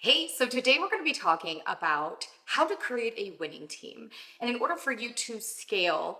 Hey, so today we're going to be talking about how to create a winning team. And in order for you to scale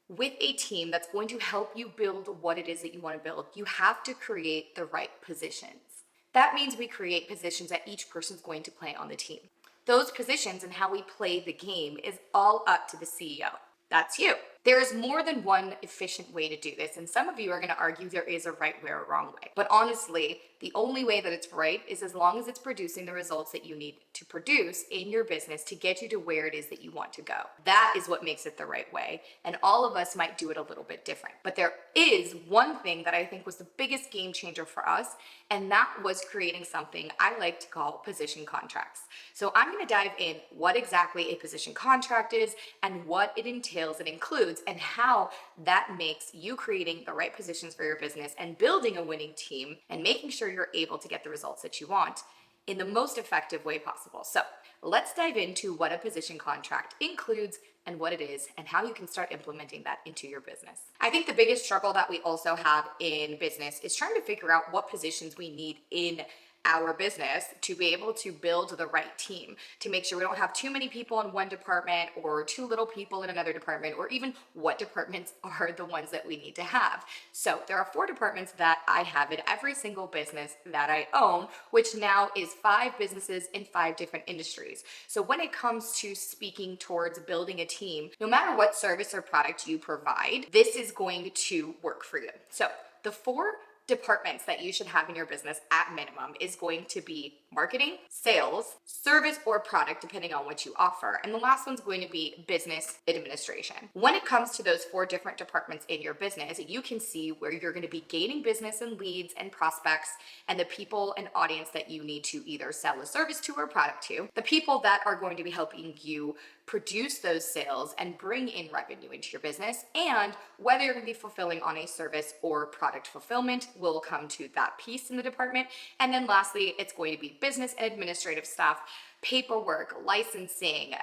with a team that's going to help you build what it is that you want to build, you have to create the right positions. That means we create positions that each person's going to play on the team. Those positions and how we play the game is all up to the CEO. That's you. There is more than one efficient way to do this, and some of you are going to argue there is a right way or a wrong way. But honestly, the only way that it's right is as long as it's producing the results that you need to produce in your business to get you to where it is that you want to go. That is what makes it the right way, and all of us might do it a little bit different. But there is one thing that I think was the biggest game changer for us, and that was creating something I like to call position contracts. So I'm going to dive in what exactly a position contract is and what it entails and includes, and how that makes you creating the right positions for your business and building a winning team and making sure you're able to get the results that you want in the most effective way possible. So let's dive into what a position contract includes and what it is and how you can start implementing that into your business. I think the biggest struggle that we also have in business is trying to figure out what positions we need in our business to be able to build the right team, to make sure we don't have too many people in one department or too little people in another department, or even what departments are the ones that we need to have. So there are 4 departments that I have in every single business that I own, which now is 5 businesses in 5 different industries. So when it comes to speaking towards building a team, no matter what service or product you provide, this is going to work for you. So the 4 departments that you should have in your business at minimum is going to be marketing, sales, service or product, depending on what you offer. And the last one's going to be business administration. When it comes to those 4 different departments in your business, you can see where you're going to be gaining business and leads and prospects and the people and audience that you need to either sell a service to or product to, the people that are going to be helping you produce those sales and bring in revenue into your business, and whether you're going to be fulfilling on a service or product fulfillment. We'll come to that piece in the department. And then lastly, it's going to be business and administrative stuff, paperwork, licensing,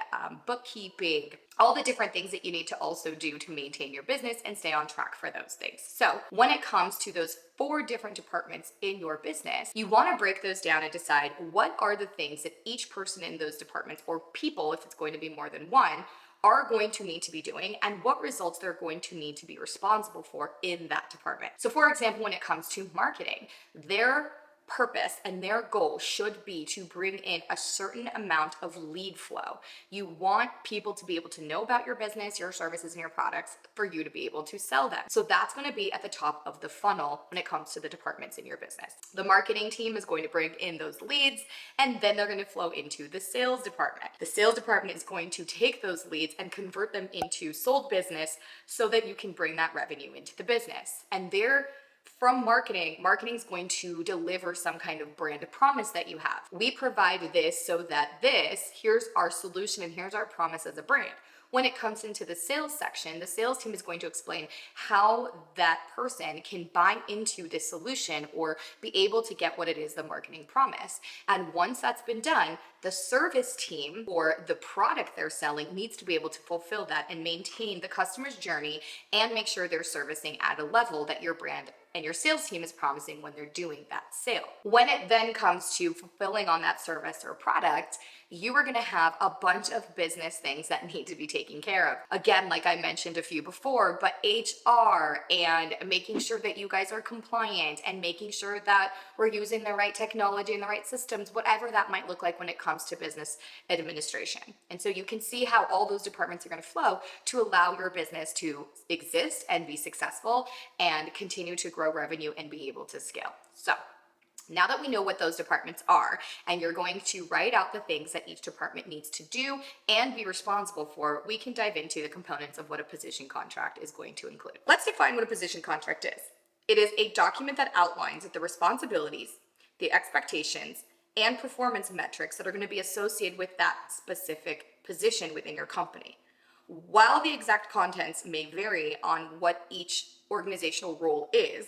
bookkeeping, all the different things that you need to also do to maintain your business and stay on track for those things. So when it comes to those 4 different departments in your business, you want to break those down and decide what are the things that each person in those departments, or people, if it's going to be more than one, are going to need to be doing and what results they're going to need to be responsible for in that department. So for example, when it comes to marketing, their purpose and their goal should be to bring in a certain amount of lead flow. You want people to be able to know about your business, your services, and your products for you to be able to sell them. So that's going to be at the top of the funnel when it comes to the departments in your business. The marketing team is going to bring in those leads, and then they're going to flow into the sales department. The sales department is going to take those leads and convert them into sold business so that you can bring that revenue into the business. And from marketing is going to deliver some kind of brand promise that you have. We provide this so that here's our solution and here's our promise as a brand. When it comes into the sales section, the sales team is going to explain how that person can buy into this solution or be able to get what it is the marketing promise. And once that's been done, the service team or the product they're selling needs to be able to fulfill that and maintain the customer's journey and make sure they're servicing at a level that your brand and your sales team is promising when they're doing that sale. When it then comes to fulfilling on that service or product, you are going to have a bunch of business things that need to be taken care of. Again, like I mentioned a few before, but HR and making sure that you guys are compliant and making sure that we're using the right technology and the right systems, whatever that might look like when it comes to business administration. And so you can see how all those departments are going to flow to allow your business to exist and be successful and continue to grow revenue and be able to scale. So now that we know what those departments are, and you're going to write out the things that each department needs to do and be responsible for, we can dive into the components of what a position contract is going to include. Let's define what a position contract is. It is a document that outlines the responsibilities, the expectations, and performance metrics that are going to be associated with that specific position within your company. While the exact contents may vary on what each organizational role is,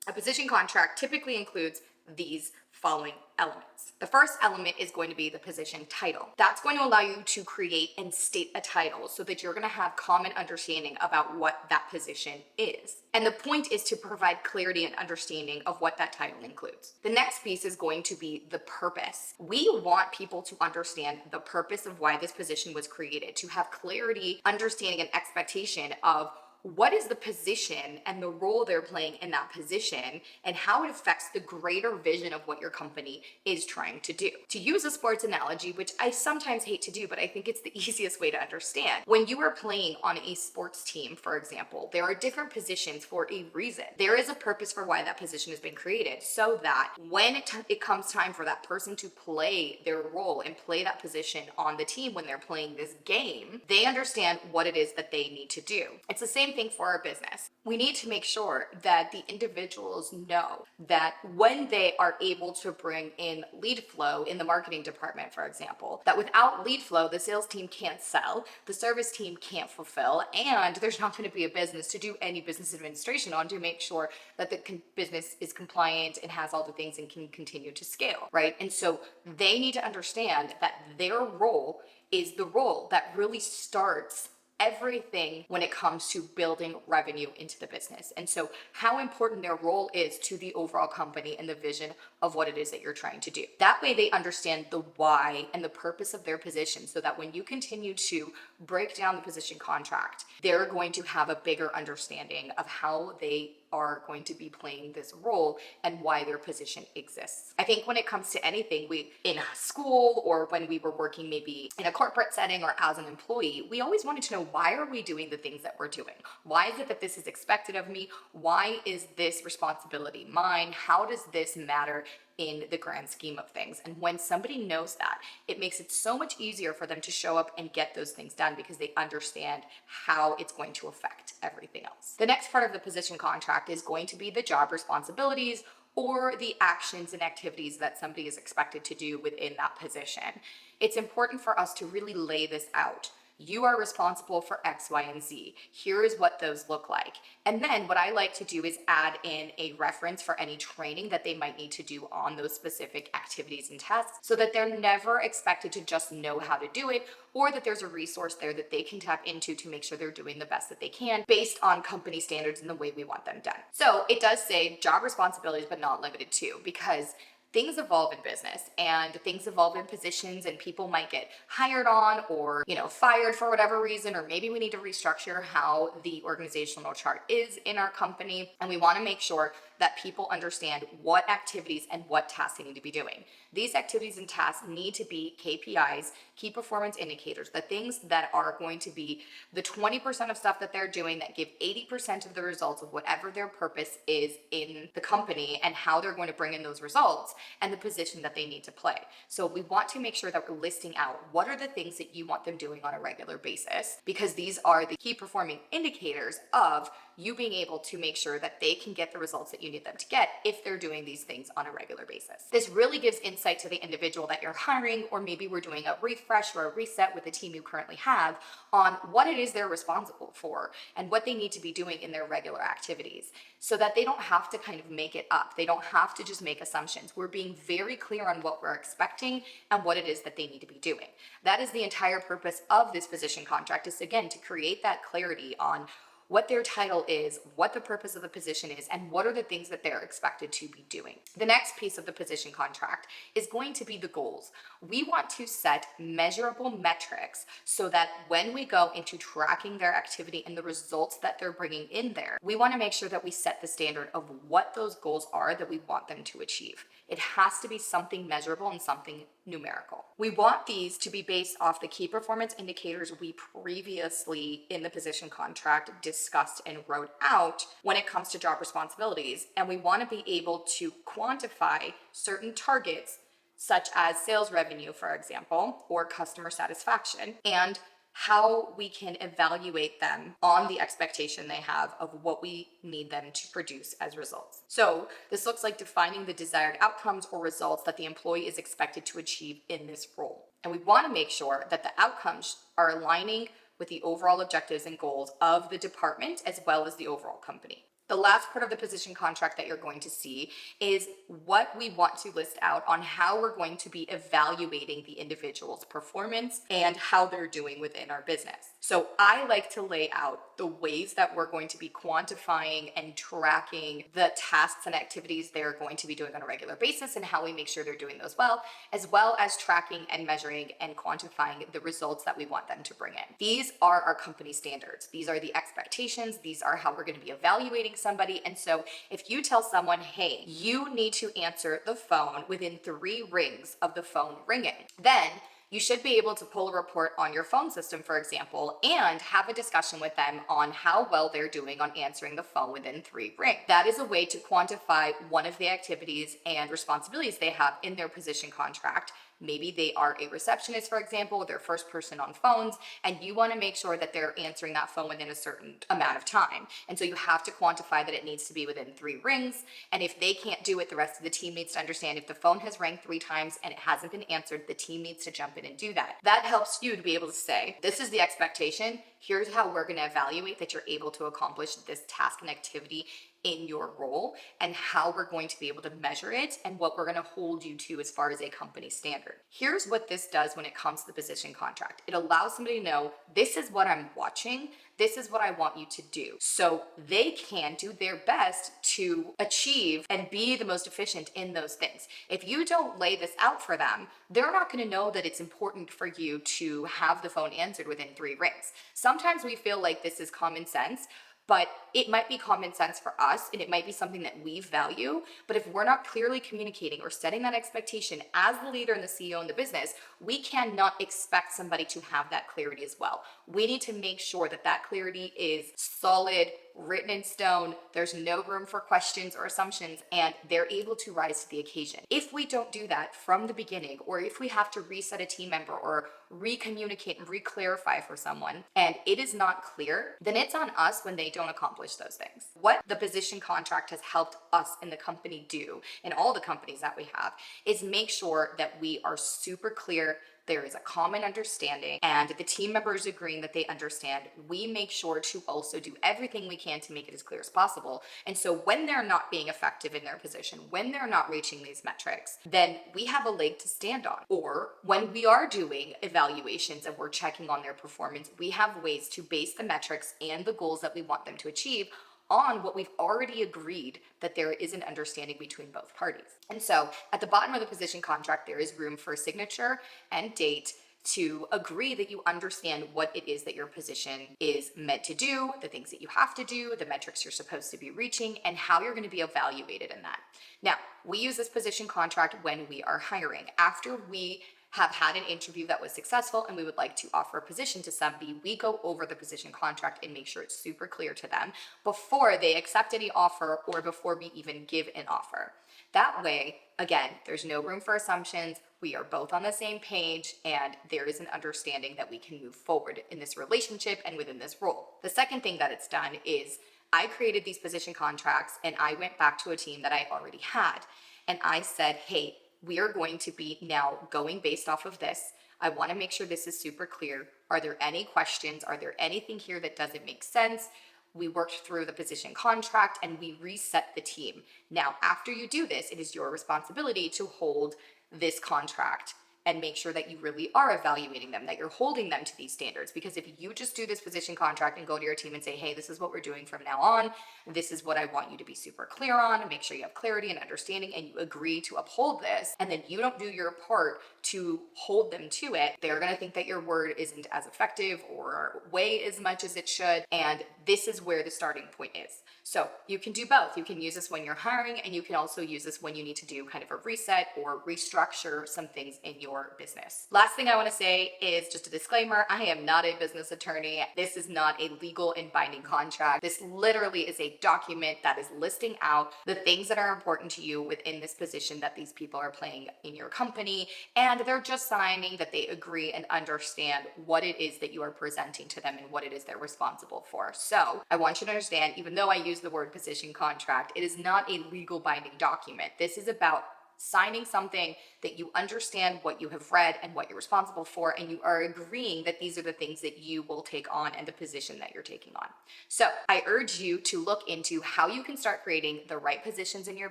a position contract typically includes these following elements. The first element is going to be the position title. That's going to allow you to create and state a title so that you're going to have common understanding about what that position is. And the point is to provide clarity and understanding of what that title includes. The next piece is going to be the purpose. We want people to understand the purpose of why this position was created, to have clarity, understanding, and expectation of what is the position and the role they're playing in that position and how it affects the greater vision of what your company is trying to do. To use a sports analogy, which I sometimes hate to do, but I think it's the easiest way to understand. When you are playing on a sports team, for example, there are different positions for a reason. There is a purpose for why that position has been created, so that when it comes time for that person to play their role and play that position on the team when they're playing this game, they understand what it is that they need to do. It's the same thing for our business. We need to make sure that the individuals know that when they are able to bring in lead flow in the marketing department, for example, that without lead flow, the sales team can't sell, the service team can't fulfill, and there's not going to be a business to do any business administration on to make sure that the business is compliant and has all the things and can continue to scale, right? And so they need to understand that their role is the role that really starts everything when it comes to building revenue into the business. And so how important their role is to the overall company and the vision of what it is that you're trying to do. That way they understand the why and the purpose of their position, so that when you continue to break down the position contract, they're going to have a bigger understanding of how they are going to be playing this role and why their position exists. I think when it comes to anything, we in school or when we were working maybe in a corporate setting or as an employee, we always wanted to know, why are we doing the things that we're doing? Why is it that this is expected of me? Why is this responsibility mine? How does this matter in the grand scheme of things? And when somebody knows that, it makes it so much easier for them to show up and get those things done, because they understand how it's going to affect everything else. The next part of the position contract is going to be the job responsibilities, or the actions and activities that somebody is expected to do within that position. It's important for us to really lay this out. You are responsible for X, Y, and Z. Here is what those look like. And then what I like to do is add in a reference for any training that they might need to do on those specific activities and tasks, so that they're never expected to just know how to do it, or that there's a resource there that they can tap into to make sure they're doing the best that they can based on company standards and the way we want them done. So it does say job responsibilities, but not limited to, because things evolve in business and things evolve in positions, and people might get hired on or, fired for whatever reason, or maybe we need to restructure how the organizational chart is in our company. And we want to make sure that people understand what activities and what tasks they need to be doing. These activities and tasks need to be KPIs, key performance indicators, the things that are going to be the 20% of stuff that they're doing that give 80% of the results of whatever their purpose is in the company, and how they're going to bring in those results and the position that they need to play. So we want to make sure that we're listing out what are the things that you want them doing on a regular basis, because these are the key performing indicators of you being able to make sure that they can get the results that you need them to get if they're doing these things on a regular basis. This really gives insight to the individual that you're hiring, or maybe we're doing a refresh or a reset with the team you currently have on what it is they're responsible for and what they need to be doing in their regular activities, so that they don't have to kind of make it up. They don't have to just make assumptions. We're being very clear on what we're expecting and what it is that they need to be doing. That is the entire purpose of this position contract, is again to create that clarity on what their title is, what the purpose of the position is, and what are the things that they're expected to be doing. The next piece of the position contract is going to be the goals. We want to set measurable metrics so that when we go into tracking their activity and the results that they're bringing in there, we want to make sure that we set the standard of what those goals are that we want them to achieve. It has to be something measurable and something numerical. We want these to be based off the key performance indicators we previously in the position contract discussed and wrote out when it comes to job responsibilities. And we want to be able to quantify certain targets, such as sales revenue, for example, or customer satisfaction, and how we can evaluate them on the expectation they have of what we need them to produce as results. So this looks like defining the desired outcomes or results that the employee is expected to achieve in this role. And we want to make sure that the outcomes are aligning with the overall objectives and goals of the department as well as the overall company. The last part of the position contract that you're going to see is what we want to list out on how we're going to be evaluating the individual's performance and how they're doing within our business. So I like to lay out the ways that we're going to be quantifying and tracking the tasks and activities they're going to be doing on a regular basis and how we make sure they're doing those well as tracking and measuring and quantifying the results that we want them to bring in. These are our company standards. These are the expectations. These are how we're going to be evaluating somebody. And so if you tell someone, hey, you need to answer the phone within 3 rings of the phone ringing, then you should be able to pull a report on your phone system, for example, and have a discussion with them on how well they're doing on answering the phone within 3 rings. That is a way to quantify one of the activities and responsibilities they have in their position contract. Maybe they are a receptionist, for example, they're first person on phones, and you want to make sure that they're answering that phone within a certain amount of time. And so you have to quantify that it needs to be within 3 rings. And if they can't do it, the rest of the team needs to understand if the phone has rang 3 times and it hasn't been answered, the team needs to jump in and do that. That helps you to be able to say, this is the expectation. Here's how we're going to evaluate that you're able to accomplish this task and activity in your role, and how we're going to be able to measure it and what we're going to hold you to as far as a company standard. Here's what this does when it comes to the position contract. It allows somebody to know, this is what I'm watching, this is what I want you to do. So they can do their best to achieve and be the most efficient in those things. If you don't lay this out for them, they're not going to know that it's important for you to have the phone answered within 3 rings. Sometimes we feel like this is common sense, but it might be common sense for us and it might be something that we value. But if we're not clearly communicating or setting that expectation as the leader and the CEO in the business, we cannot expect somebody to have that clarity as well. We need to make sure that that clarity is solid, written in stone. There's no room for questions or assumptions, and they're able to rise to the occasion. If we don't do that from the beginning, or if we have to reset a team member or re-communicate and re-clarify for someone and it is not clear, then it's on us when they don't accomplish those things. What the position contract has helped us in the company do, and all the companies that we have, is make sure that we are super clear. There is a common understanding and the team members agreeing that they understand. We make sure to also do everything we can to make it as clear as possible. And so when they're not being effective in their position, when they're not reaching these metrics, then we have a leg to stand on. Or when we are doing evaluations and we're checking on their performance, we have ways to base the metrics and the goals that we want them to achieve on what we've already agreed that there is an understanding between both parties. And so at the bottom of the position contract, there is room for a signature and date to agree that you understand what it is that your position is meant to do, the things that you have to do, the metrics you're supposed to be reaching, and how you're going to be evaluated in that. Now, we use this position contract when we are hiring. After we have had an interview that was successful and we would like to offer a position to somebody, we go over the position contract and make sure it's super clear to them before they accept any offer or before we even give an offer. That way, again, there's no room for assumptions. We are both on the same page and there is an understanding that we can move forward in this relationship and within this role. The second thing that it's done is I created these position contracts and I went back to a team that I already had and I said, hey, we are going to be now going based off of this. I want to make sure this is super clear. Are there any questions? Are there anything here that doesn't make sense? We worked through the position contract and we reset the team. Now, after you do this, it is your responsibility to hold this contract and make sure that you really are evaluating them, that you're holding them to these standards. Because if you just do this position contract and go to your team and say, hey, this is what we're doing from now on, this is what I want you to be super clear on, and make sure you have clarity and understanding, and you agree to uphold this, and then you don't do your part to hold them to it, they're gonna think that your word isn't as effective or weigh as much as it should, and this is where the starting point is. So you can do both. You can use this when you're hiring, and you can also use this when you need to do kind of a reset or restructure some things in your business. Last thing I want to say is just a disclaimer. I am not a business attorney. This is not a legal and binding contract. This literally is a document that is listing out the things that are important to you within this position that these people are playing in your company, and they're just signing that they agree and understand what it is that you are presenting to them and what it is they're responsible for. So I want you to understand, even though I use the word position contract, it is not a legal binding document. This is about signing something that you understand what you have read and what you're responsible for, and you are agreeing that these are the things that you will take on and the position that you're taking on. So I urge you to look into how you can start creating the right positions in your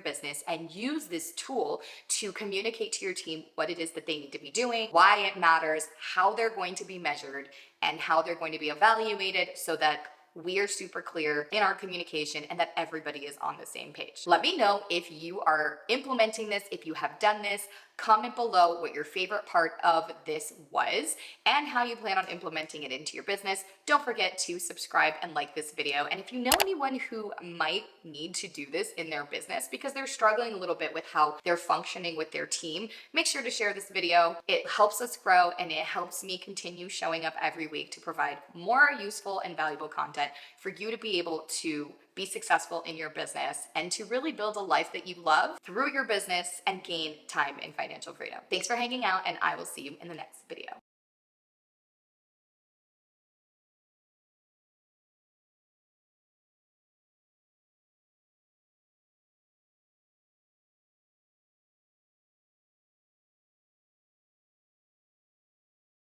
business and use this tool to communicate to your team what it is that they need to be doing, why it matters, how they're going to be measured, and how they're going to be evaluated, so that we are super clear in our communication and that everybody is on the same page. Let me know if you are implementing this, if you have done this. Comment below what your favorite part of this was and how you plan on implementing it into your business. Don't forget to subscribe and like this video. And if you know anyone who might need to do this in their business because they're struggling a little bit with how they're functioning with their team, make sure to share this video. It helps us grow and it helps me continue showing up every week to provide more useful and valuable content for you to be able to be successful in your business and to really build a life that you love through your business and gain time and financial freedom. Thanks for hanging out, and I will see you in the next video.